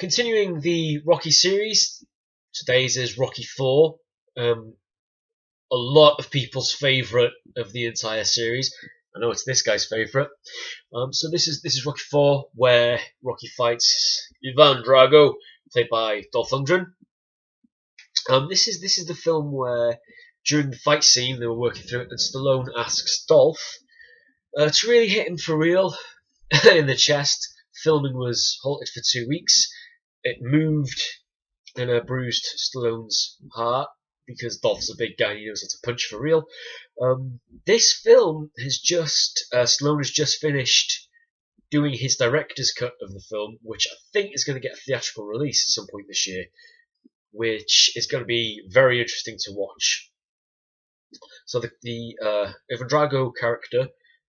Continuing the Rocky series, today's is Rocky 4. A lot of people's favourite of the entire series. I know it's this guy's favourite. So this is Rocky 4, where Rocky fights Ivan Drago, played by Dolph Lundgren. This is the film where during the fight scene they were working through it, and Stallone asks Dolph to really hit him for real in the chest. Filming was halted for 2 weeks. It moved and bruised Stallone's heart because Dolph's a big guy and he knows how to punch for real. This film has Stallone has just finished doing his director's cut of the film, which I think is going to get a theatrical release at some point this year, which is going to be very interesting to watch. So the Ivan Drago character,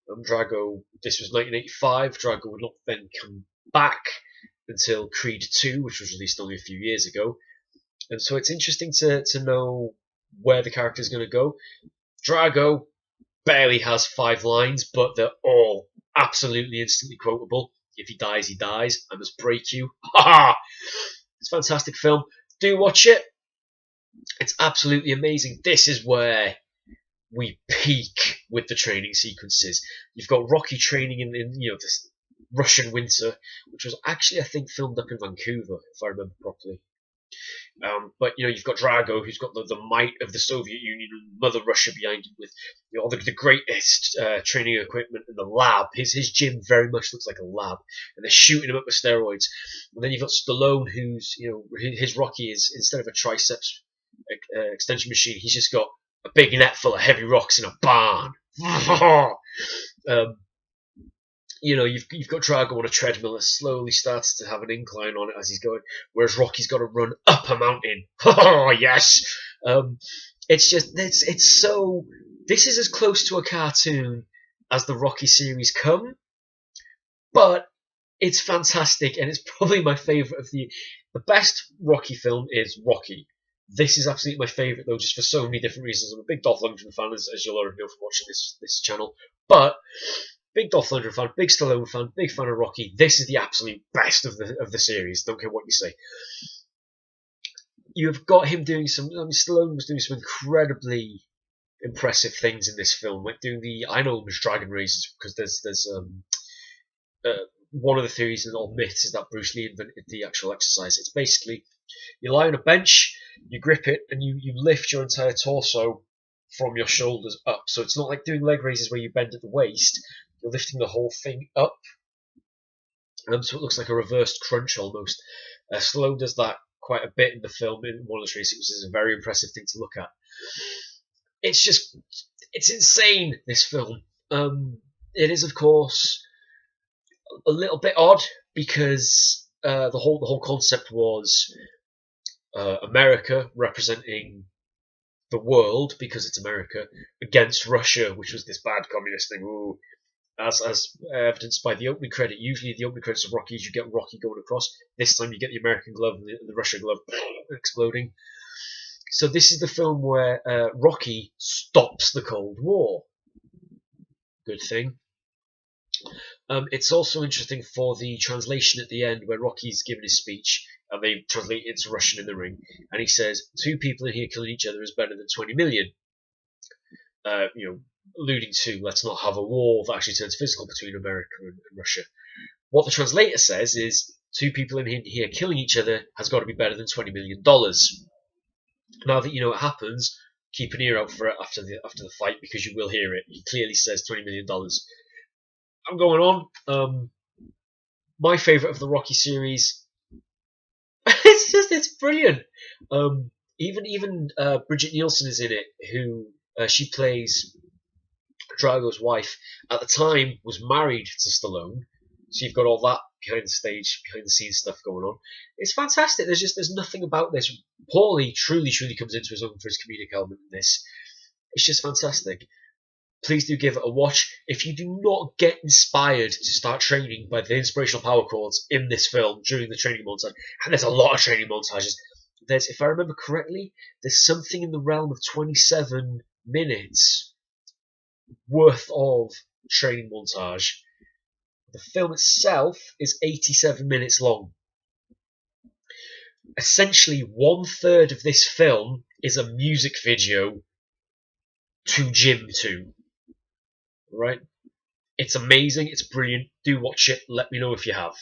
Drago, this was 1985. Drago would not then come back until Creed 2, which was released only a few years ago. And so it's interesting to know where the character is going to go. Drago barely has 5 lines, but they're all absolutely instantly quotable. If he dies, he dies. I must break you. Ha ha! It's a fantastic film. Do watch it. It's absolutely amazing. This is where we peak with the training sequences. You've got Rocky training in this Russian winter, which was actually, I think, filmed up in Vancouver, if I remember properly. But you've got Drago, who's got the might of the Soviet Union and Mother Russia behind him, with the greatest training equipment in the lab. His gym very much looks like a lab, and they're shooting him up with steroids. And then you've got Stallone, who's his Rocky is, instead of a triceps extension machine, he's just got a big net full of heavy rocks in a barn. You've got Drago on a treadmill that slowly starts to have an incline on it as he's going, whereas Rocky's got to run up a mountain. Oh yes, it's so. This is as close to a cartoon as the Rocky series come, but it's fantastic, and it's probably my favourite of the best Rocky film is Rocky. This is absolutely my favourite, though, just for so many different reasons. I'm a big Dolph Lundgren fan, as you'll already know from watching this channel, but big Dolph Lundgren fan, big Stallone fan, big fan of Rocky. This is the absolute best of the series. Don't care what you say. You've got him doing Stallone was doing some incredibly impressive things in this film, like doing I know them as dragon raises, because there's one of the theories and all myths is that Bruce Lee invented the actual exercise. It's basically you lie on a bench, you grip it, and you lift your entire torso from your shoulders up. So it's not like doing leg raises where you bend at the waist. You're lifting the whole thing up. So it looks like a reversed crunch almost. Stallone does that quite a bit in the film in one of the training sequences. It's a very impressive thing to look at. It's insane, this film. It is, of course, a little bit odd because the whole concept was America representing the world, because it's America, against Russia, which was this bad communist thing. Ooh. As evidenced by the opening credit. Usually the opening credits of Rocky is you get Rocky going across. This time you get the American glove and the Russian glove exploding. So this is the film where Rocky stops the Cold War. Good thing. It's also interesting for the translation at the end, where Rocky's given his speech and they translate it into Russian in the ring, and he says, 2 people in here killing each other is better than 20 million. Alluding to, let's not have a war that actually turns physical between America and Russia. What the translator says is 2 people in here killing each other has got to be better than $20 million. Now that you know what happens, keep an ear out for it after the fight, because you will hear it. He clearly says $20 million. I'm going on. My favourite of the Rocky series. It's brilliant. Even Brigitte Neilsen is in it, who she plays Drago's wife. At the time, was married to Stallone, so you've got all that behind the scenes stuff going on. It's fantastic. There's nothing about this. Paulie truly comes into his own for his comedic element in this. It's just fantastic. Please do give it a watch. If you do not get inspired to start training by the inspirational power chords in this film during the training montage, and there's a lot of training montages. If I remember correctly, there's something in the realm of 27 minutes worth of training montage. The film itself is 87 minutes long. essentially 1/3 of this film is a music video to Jim 2. Right? It's amazing. It's brilliant. Do watch it. Let me know if you have.